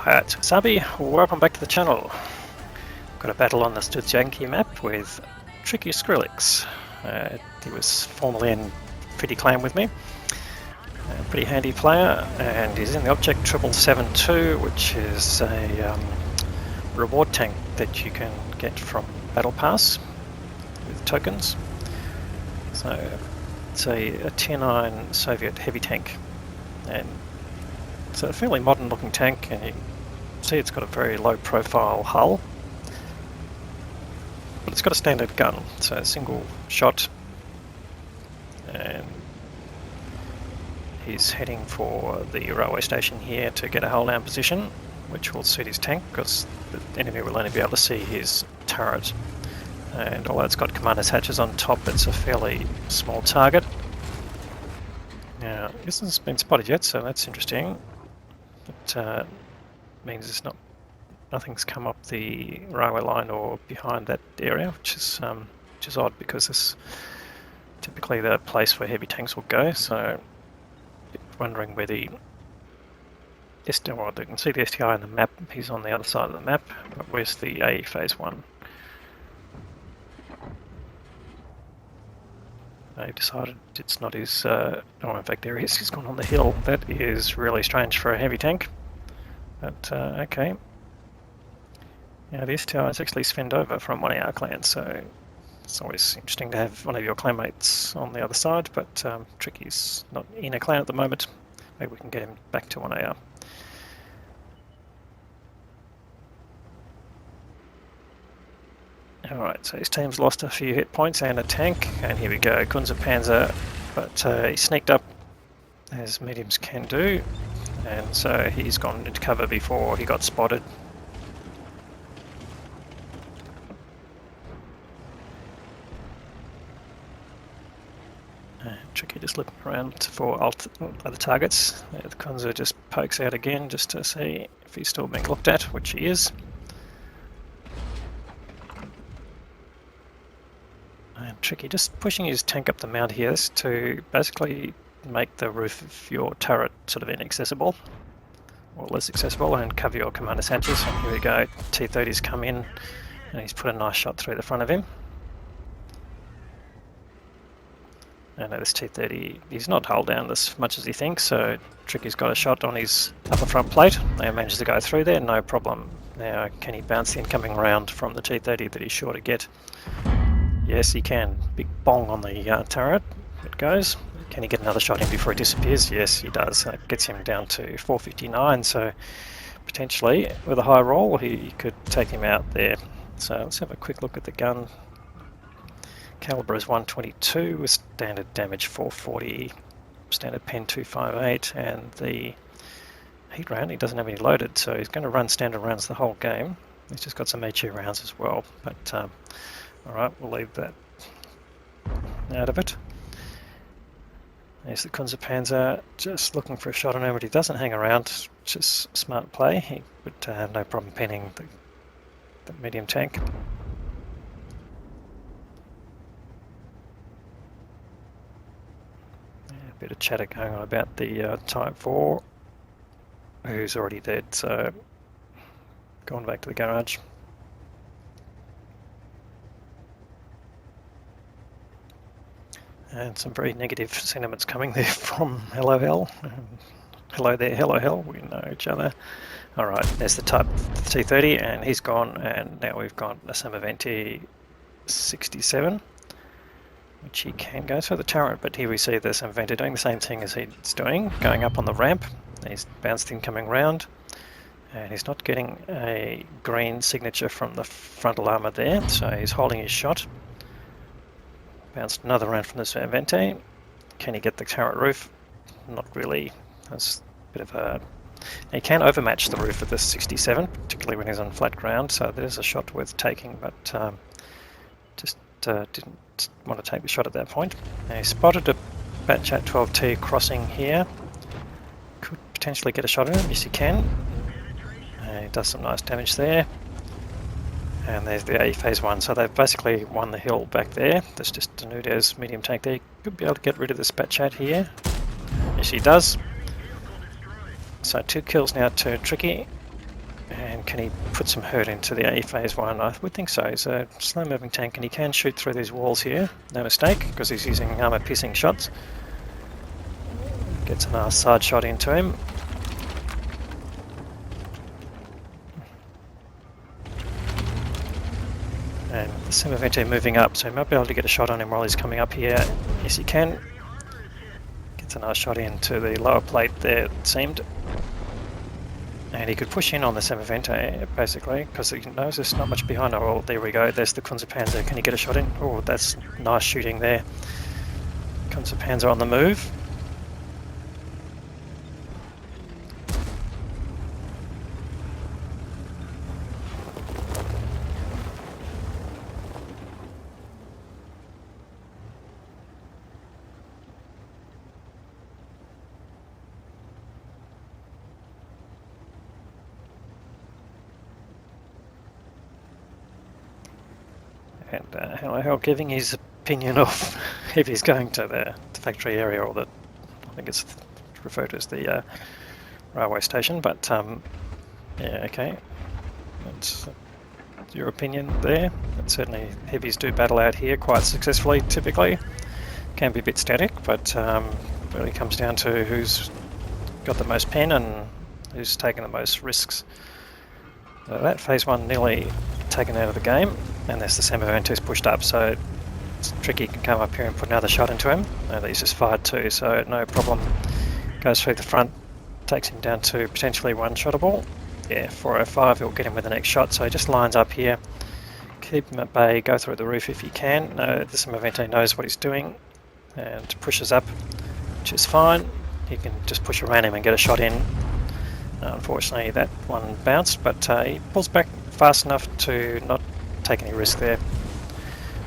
Hi, it's Sabi. Welcome back to the channel. Got a battle on the Studjanki map with trickySKRILLEX. He was formerly in Fiddy Clan with me. A pretty handy player, and he's in the object 772, which is a reward tank that you can get from Battle Pass with tokens. So it's a Tier 9 Soviet heavy tank, and it's a fairly modern looking tank, and you see it's got a very low profile hull, but it's got a standard gun, so a single shot, and he's heading for the railway station here to get a hull down position, which will suit his tank because the enemy will only be able to see his turret, and although it's got commander's hatches on top, it's a fairly small target. Now, this hasn't been spotted yet, so that's interesting. It means it's nothing's come up the railway line or behind that area, which is odd because this is typically the place where heavy tanks will go. So, wondering where the STI, well, you can see the STI on the map. He's on the other side of the map, but where's the A phase 1? They decided it's not his, oh in fact there he is, he's gone on the hill. That is really strange for a heavy tank, but okay. Now the STI is actually Svendova from one of our clans, so it's always interesting to have one of your clanmates on the other side, but Tricky's not in a clan at the moment. Maybe we can get him back to 1AR. Alright, so his team's lost a few hit points and a tank, and here we go, Panzer, but he sneaked up as mediums can do, and so he's gone into cover before he got spotted. Tricky just looking around for other targets. The Panzer just pokes out again just to see if he's still being looked at, which he is. And Tricky just pushing his tank up the mount here to basically make the roof of your turret sort of inaccessible, or less accessible, and cover your commander's hatches. And here we go, T-30's come in, and he's put a nice shot through the front of him. And now this T-30, he's not hull down as much as he thinks, so Tricky's got a shot on his upper front plate. They managed to go through there, no problem. Now, can he bounce the incoming round from the T-30 that he's sure to get? Yes, he can. Big bong on the turret. It goes. Can he get another shot in before he disappears? Yes, he does. That gets him down to 459, so potentially with a high roll he could take him out there. So let's have a quick look at the gun. Caliber is 122 with standard damage 440, standard pen 258, and the heat round, he doesn't have any loaded, so he's going to run standard rounds the whole game. He's just got some HE rounds as well, but alright, we'll leave that out of it. There's the Panzer just looking for a shot on him, but he doesn't hang around, just smart play. He would have no problem pinning the medium tank. A bit of chatter going on about the Type 4, who's already dead, so going back to the garage. And some very negative sentiments coming there from Hello Hell. Hello there, Hello Hell, we know each other. Alright, there's the Type T-30, and he's gone, and now we've got a Samaventi 67, which he can go through the turret, but here we see the Samaventi doing the same thing as he's doing, going up on the ramp. He's bounced the incoming round, and he's not getting a green signature from the frontal armour there, so he's holding his shot. Bounced another round from the Samaventi. Can he get the turret roof? Not really. That's a bit of a... He can overmatch the roof of the 67, particularly when he's on flat ground, so there's a shot worth taking, but just didn't want to take the shot at that point. Now he spotted a Batchat 12T crossing here. Could potentially get a shot at him. Yes, he can. He does some nice damage there. And there's the A phase 1, so they've basically won the hill back there. There's just a Nudez medium tank there. Could be able to get rid of this Batchat here. Yes, he does. So 2 kills now to Tricky. And can he put some hurt into the A phase 1? I would think so. He's a slow moving tank and he can shoot through these walls here, no mistake, because he's using armor piercing shots. Gets a nice side shot into him. And the Semovente moving up, so he might be able to get a shot on him while he's coming up here. Yes, he can. Gets a nice shot into the lower plate there, it seemed. And he could push in on the Semovente, basically, because he knows there's not much behind. Oh, there we go, there's the Kunze-Panzer. Can he get a shot in? Oh, that's nice shooting there. Kunze-Panzer on the move. And Hello giving his opinion of if he's going to the factory area, or the, I think it's referred to as the railway station, but yeah, okay, that's your opinion there. But certainly heavies do battle out here quite successfully typically. Can be a bit static, but really comes down to who's got the most pen and who's taken the most risks. So that phase 1 nearly taken out of the game, and there's the Semovente's pushed up, so Tricky can come up here and put another shot into him. And he's just fired too, so no problem. Goes through the front, takes him down to potentially one-shottable. Yeah, 405, he'll get him with the next shot, so he just lines up here. Keep him at bay, go through the roof if you can. No, the Semovente knows what he's doing and pushes up, which is fine. He can just push around him and get a shot in. Unfortunately that one bounced, but he pulls back fast enough to not take any risk there.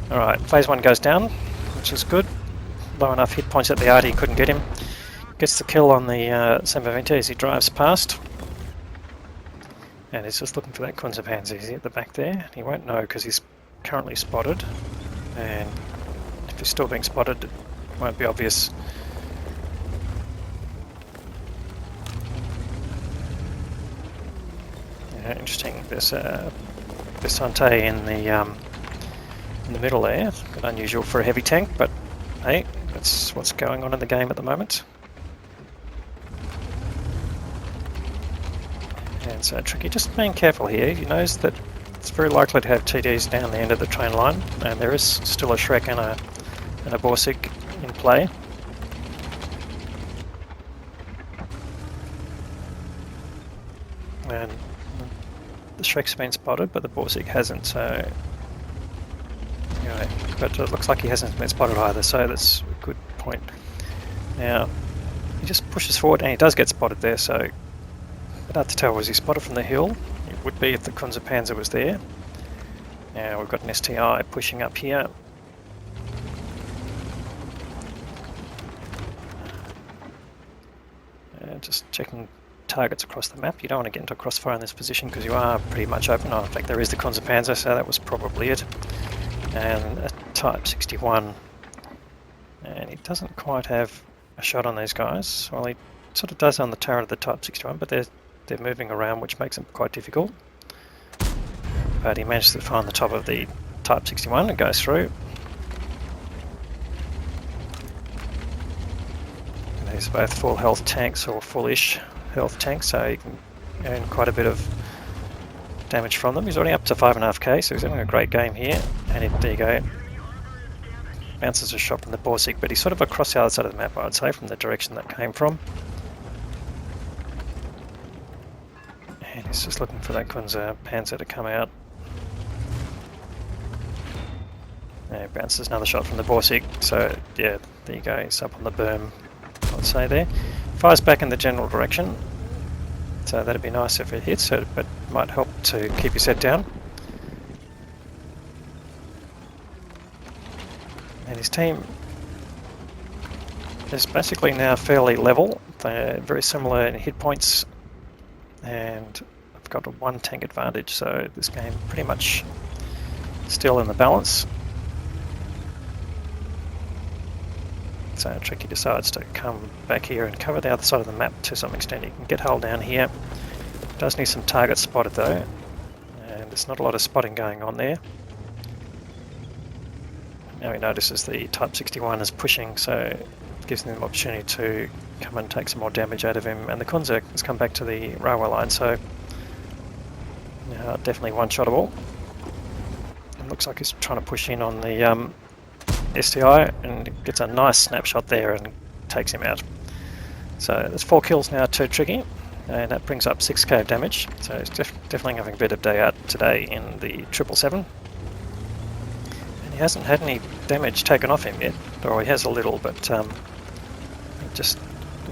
Alright, phase 1 goes down, which is good. Low enough hit points at the arty, couldn't get him. Gets the kill on the Semovente as he drives past. And he's just looking for that Kunze-Panzer. Is he at the back there? He won't know because he's currently spotted. And if he's still being spotted, it won't be obvious. Interesting. There's a Besante in the middle there. Bit unusual for a heavy tank, but hey, that's what's going on in the game at the moment. And so Tricky, just being careful here. He knows that it's very likely to have TDs down the end of the train line, and there is still a Shrek and a Borsig in play. And the Shrek's been spotted, but the Borsig hasn't, so... Anyway, but it looks like he hasn't been spotted either, so that's a good point. Now, he just pushes forward, and he does get spotted there, so... I'd have to tell, was he spotted from the hill? It would be if the Kunze-Panzer was there. Now we've got an STI pushing up here. Just checking targets across the map. You don't want to get into crossfire in this position because you are pretty much open. Oh, in fact, there is the Kunze-Panzer, so that was probably it. And a Type 61. And he doesn't quite have a shot on these guys. Well, he sort of does on the turret of the Type 61, but they're moving around, which makes it quite difficult. But he managed to find the top of the Type 61 and goes through. And these are both full health tanks, or fullish health tanks, so you can earn quite a bit of damage from them. He's already up to 5.5k, so he's having a great game here. And there you go. Bounces a shot from the Borsig, but he's sort of across the other side of the map, I would say, from the direction that came from. And he's just looking for that Kunze-Panzer to come out. And bounces another shot from the Borsig, so yeah, there you go, he's up on the berm, I would say there. Fires back in the general direction, so that'd be nice if it hits, but might help to keep his head down. And his team is basically now fairly level. They're very similar in hit points, and I've got a 1 tank advantage, so this game pretty much still in the balance. So Tricky decides to come back here and cover the other side of the map to some extent. He can get hull down here, Does need some targets spotted though, and there's not a lot of spotting going on there. Now he notices the Type 61 is pushing, so it gives him the opportunity to come and take some more damage out of him. And the Kunze has come back to the railway line, so definitely one-shottable. It looks like he's trying to push in on the STI and gets a nice snapshot there and takes him out. So there's 4 kills now to Tricky, and that brings up 6k damage. So he's definitely having a better day out today in the 777. And he hasn't had any damage taken off him yet, or he has a little, but it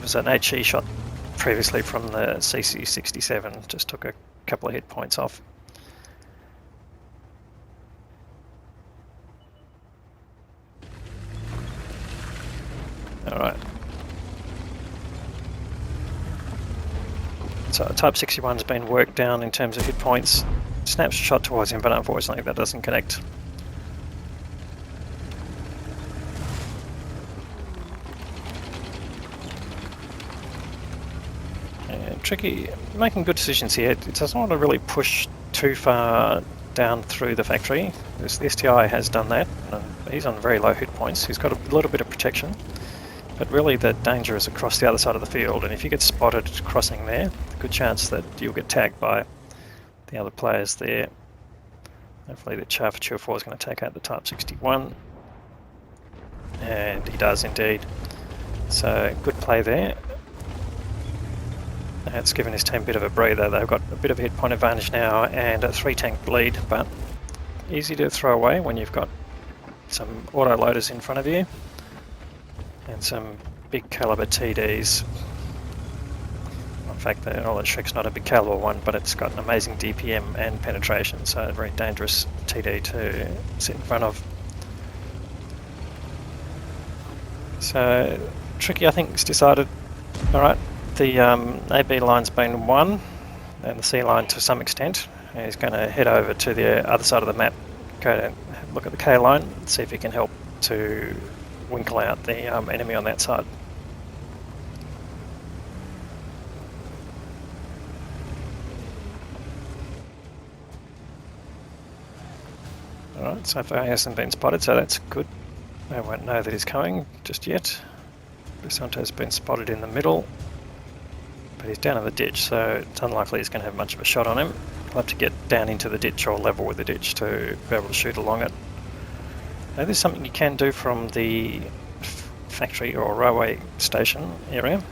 was an HE shot previously from the CC-67, just took a couple of hit points off. Alright. So Type 61's been worked down in terms of hit points. Snaps a shot towards him, but unfortunately that doesn't connect. And Tricky making good decisions here. It doesn't want to really push too far down through the factory. The STI has done that. He's on very low hit points. He's got a little bit of protection. But really the danger is across the other side of the field, and if you get spotted crossing there, a good chance that you'll get tagged by the other players there. Hopefully the Char 4 is going to take out the Type 61, and he does indeed. So good play there. It's given his team a bit of a breather. They've got a bit of a hit point advantage now and a 3-tank bleed, but easy to throw away when you've got some auto loaders in front of you and some big caliber TDs. In fact, the Shrek's not a big caliber one, but it's got an amazing DPM and penetration, so a very dangerous TD to sit in front of. So Tricky, I think, has decided, alright, the AB line's been won, and the C line to some extent. And he's going to head over to the other side of the map, go to look at the K line, see if he can help to winkle out the enemy on that side. Alright, so far he hasn't been spotted, so that's good. They won't know that he's coming just yet. Busanto's been spotted in the middle, but he's down in the ditch, so it's unlikely he's going to have much of a shot on him. He'll have to get down into the ditch or level with the ditch to be able to shoot along it. Now there's something you can do from the factory or railway station area.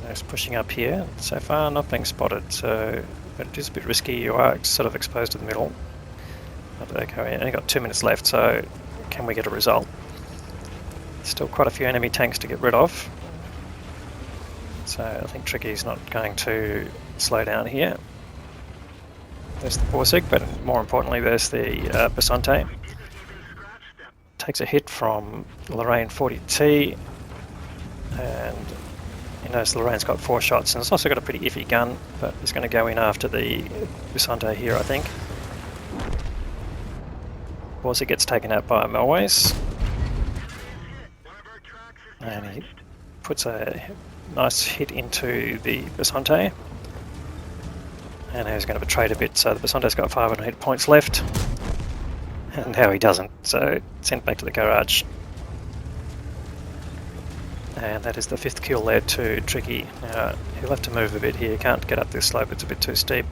It's pushing up here. So far not being spotted, so but it is a bit risky. You are sort of exposed to the middle. But okay, only got 2 minutes left, so can we get a result? Still quite a few enemy tanks to get rid of. So I think Tricky's not going to slow down here. There's the Borsig, but more importantly there's the Basante. Takes a hit from Lorraine 40T, and he knows Lorraine's got 4 shots, and it's also got a pretty iffy gun, but he's going to go in after the Basante here, I think. Borsig gets taken out by Melways, and he puts a nice hit into the Basante, and he's going to trade a bit, so the Basante's got 500 hit points left, and now he doesn't, so sent back to the garage. And that is the 5th kill there to Tricky. Now he'll have to move a bit here, can't get up this slope, it's a bit too steep.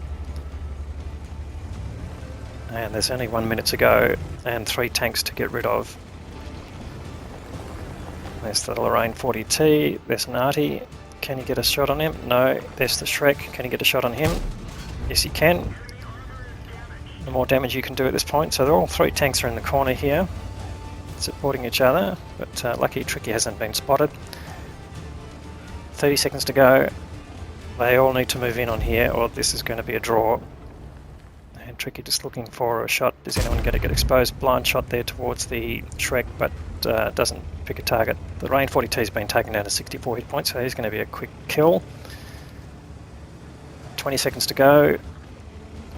And there's only 1 minute to go and 3 tanks to get rid of. There's the Lorraine 40T, there's an Artie. Can you get a shot on him? No. There's the Shrek, can you get a shot on him? Yes, you can. The more damage you can do at this point. So they're all 3 tanks are in the corner here, supporting each other, but lucky Tricky hasn't been spotted. 30 seconds to go. They all need to move in on here, or this is going to be a draw. And Tricky just looking for a shot. Is anyone going to get exposed? Blind shot there towards the Shrek, but doesn't pick a target. The Rain 40T has been taken down to 64 hit points, so he's going to be a quick kill. 20 seconds to go.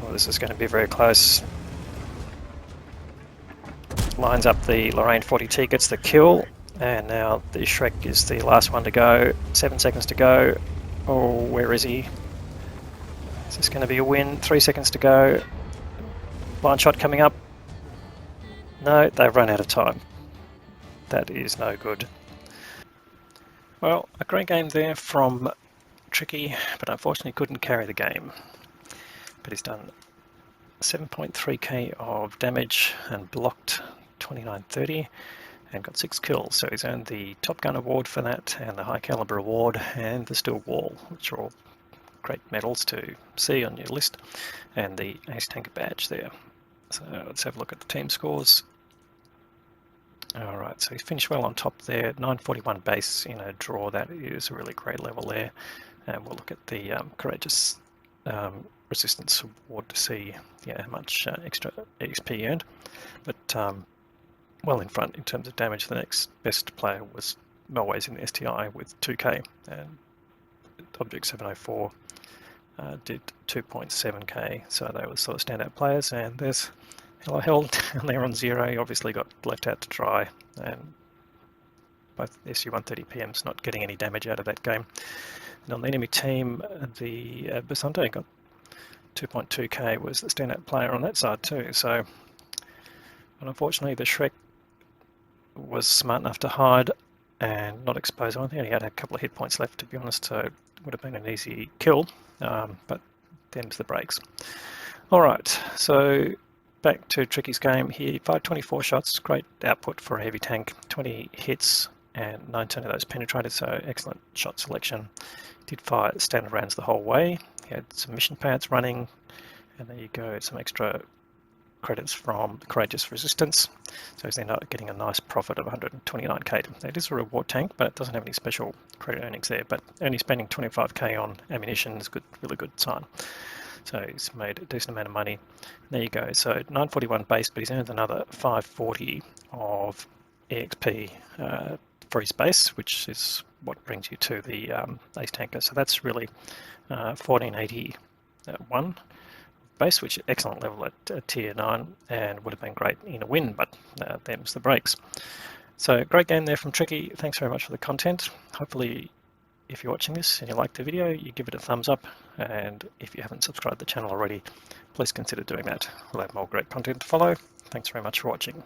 Oh, this is going to be very close. lines up the Lorraine 40T, gets the kill, and now the Shrek is the last one to go. 7 seconds to go. Oh, where is he? Is this going to be a win? 3 seconds to go. Blind shot coming up. No, they've run out of time. That is no good. Well, a great game there from Tricky, but unfortunately couldn't carry the game. But he's done 7.3k of damage and blocked 2930 and got 6 kills. So he's earned the Top Gun award for that, and the High Caliber award, and the Steel Wall, which are all great medals to see on your list, and the Ace Tanker badge there. So let's have a look at the team scores. Alright, so he's finished well on top there, 941 base in a draw. That is a really great level there. And we'll look at the Courageous Resistance Award to see how much extra XP earned. But well in front in terms of damage. The next best player was Melways in the STI with 2k, and Object 704 did 2.7k, so they were sort of standout players. And there's Hell down there on 0. He obviously got left out to dry, and both SU-130 PM's not getting any damage out of that game. And on the enemy team, the Basante got 2.2k, was the standout player on that side too. So, but unfortunately, the Shrek was smart enough to hide and not expose. I think he had a couple of hit points left, to be honest, so it would have been an easy kill, but them's the breaks. Alright, so back to Tricky's game here. 524 shots, great output for a heavy tank. 20 hits and 19 of those penetrated, so excellent shot selection. Did fire standard rounds the whole way. He had some mission pads running, and there you go, some extra credits from Courageous Resistance. So he's ended up getting a nice profit of 129k. It is a reward tank, but it doesn't have any special credit earnings there. But only spending 25k on ammunition is good, really good sign. So he's made a decent amount of money. There you go. So 941 base, but he's earned another 540 of EXP for his base, which is what brings you to the Ace Tanker. So that's really 1481 base, which is excellent level at tier 9, and would have been great in a win, but them's the breaks. So great game there from Tricky. Thanks very much for the content. Hopefully, if you're watching this and you like the video, you give it a thumbs up, and if you haven't subscribed to the channel already, please consider doing that. We'll have more great content to follow. Thanks very much for watching.